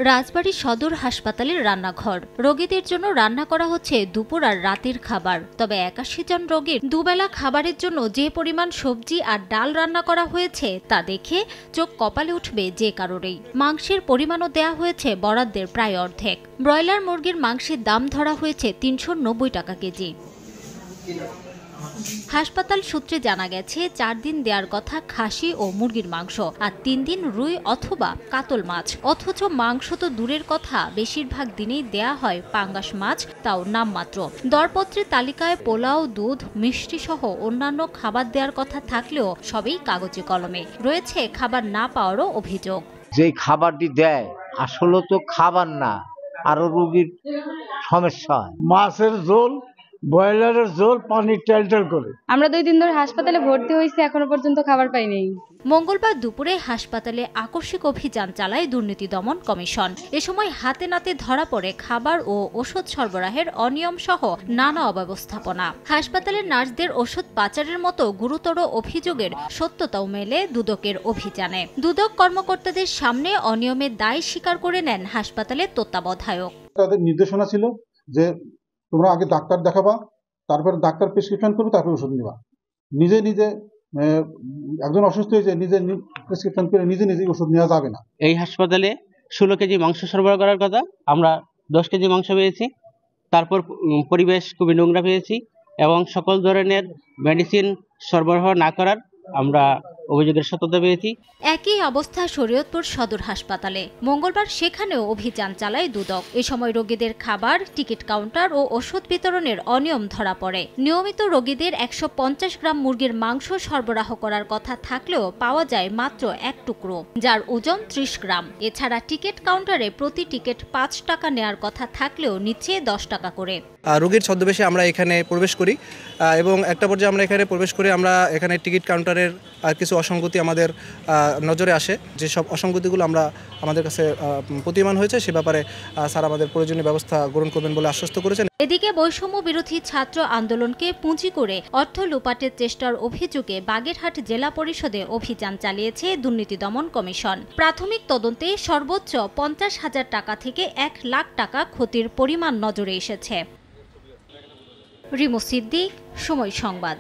রাজবাড়ী সদর হাসপাতালের রান্নাঘর। রোগীদের জন্য রান্না করা হচ্ছে দুপুর আর রাতের খাবার। তবে ৮১ জন রোগীর দুবেলা খাবারের জন্য যে পরিমাণ সবজি আর ডাল রান্না করা হয়েছে তা দেখে চোখ কপালে উঠবে যে কারোরই। মাংসের পরিমাণও দেয়া হয়েছে বরাদ্দের প্রায় অর্ধেক। ব্রয়লার মুরগির মাংসের দাম ধরা হয়েছে ৩৯০ টাকা কেজি। হাসপাতাল সূত্রে জানা গেছে ৪ দিন দেওয়ার কথা খাসি ও মুরগির মাংস আর ৩ দিন রুই অথবা কাতল মাছ। অথচ মাংস তো দূরের কথা, বেশিরভাগ দিনেই দেয়া হয় পাঙ্গাস মাছ, তাও নামমাত্র। দরপত্রের তালিকায় পোলাও, দুধ, মিষ্টি সহ অন্যান্য খাবার দেওয়ার কথা থাকলেও সবই কাগজে কলমে। রয়েছে খাবার না পাওয়ারও অভিযোগ। যে খাবারটি দেয় আসলে তো খাবার না, আরো রোগীর সমস্যা হয়। মাছের ঝোল, ব্রয়লারের ঝোল, পানির টেলটেল করে। আমরা 2 দিন ধরে হাসপাতালে ভর্তি হয়েছি, এখনো পর্যন্ত খাবার পাইনি। মঙ্গলবার দুপুরে হাসপাতালে আকস্মিক অভিযান চালায় দুর্নীতি দমন কমিশন। এ সময় হাতে নাতে ধরা পড়ে খাবার ও ওষুধ সরবরাহের অনিয়ম সহ নানা অব্যবস্থাপনা। হাসপাতালের নার্সদের ওষুধ পাচারের মতো গুরুতর অভিযোগের সত্যতাও মেলে দুদকের অভিযানে। দুদক কর্মকর্তাদের সামনে অনিয়মের দায় স্বীকার করে নেন হাসপাতালের তত্ত্বাবধায়ক। তাদের নির্দেশনা ছিল যে তোমরা আগে ডাক্তার দেখাবা, তারপর ডাক্তার প্রেসক্রিপশন করবে, তারপর ওষুধ নিবা। নিজে নিজে একজন অসুস্থ হয়েছে, নিজে প্রেসক্রিপশন করে নিজে নিজেই ওষুধ নেওয়া যাবে না। এই হাসপাতালে 16 কেজি মাংস সরবরাহ করার কথা, আমরা 10 কেজি মাংস পেয়েছি। তারপর পরিবেশ খুবই নোংরা পেয়েছি এবং সকল ধরনের মেডিসিন সরবরাহ না করার আমরা অভিযোগের সত্যতা পেয়েছি। একই অবস্থা শরীয়তপুর সদর হাসপাতালে। মঙ্গলবার সেখানেও অভিযান চালায় দুদক। এ সময় রোগীদের খাবার, টিকিট কাউন্টার ও ওষুধ বিতরণের অনিয়ম ধরা পড়ে। নিয়মিত রোগীদের ১৫০ গ্রাম মুরগির মাংস সরবরাহ করার কথা থাকলেও পাওয়া যায় মাত্র 1 টুকরো, যার ওজন 30 গ্রাম। এছাড়া টিকিট কাউন্টারে প্রতি টিকিট 5 টাকা নেয়ার কথা থাকলেও নিচ্ছে 10 টাকা করে। রোগীর ছদ্মবেশে আমরা এখানে প্রবেশ করি এবং একটা পর্যায়ে আমরা এখানে প্রবেশ করি, আমরা এখানে টিকিট কাউন্টারের কিছু অসঙ্গতি আমাদের নজরে আসে। যেসব অসঙ্গতিগুলো আমাদের কাছে প্রতীয়মান হয়েছে সে ব্যাপারে স্যার আমাদের প্রয়োজনীয় ব্যবস্থা গ্রহণ করবেন বলে আশ্বস্ত করেছেন। এদিকে বৈষম্য বিরোধী ছাত্র আন্দোলনকে পুঁজি করে অর্থ লোপাটের চেষ্টার অভিযোগে বাগেরহাট জেলা পরিষদে অভিযান চালিয়েছে দুর্নীতি দমন কমিশন। প্রাথমিক তদন্তে সর্বোচ্চ 50,000 টাকা থেকে 1 লাখ টাকা ক্ষতির পরিমাণ নজরে এসেছে। রিমু সিদ্দিক, সময় সংবাদ।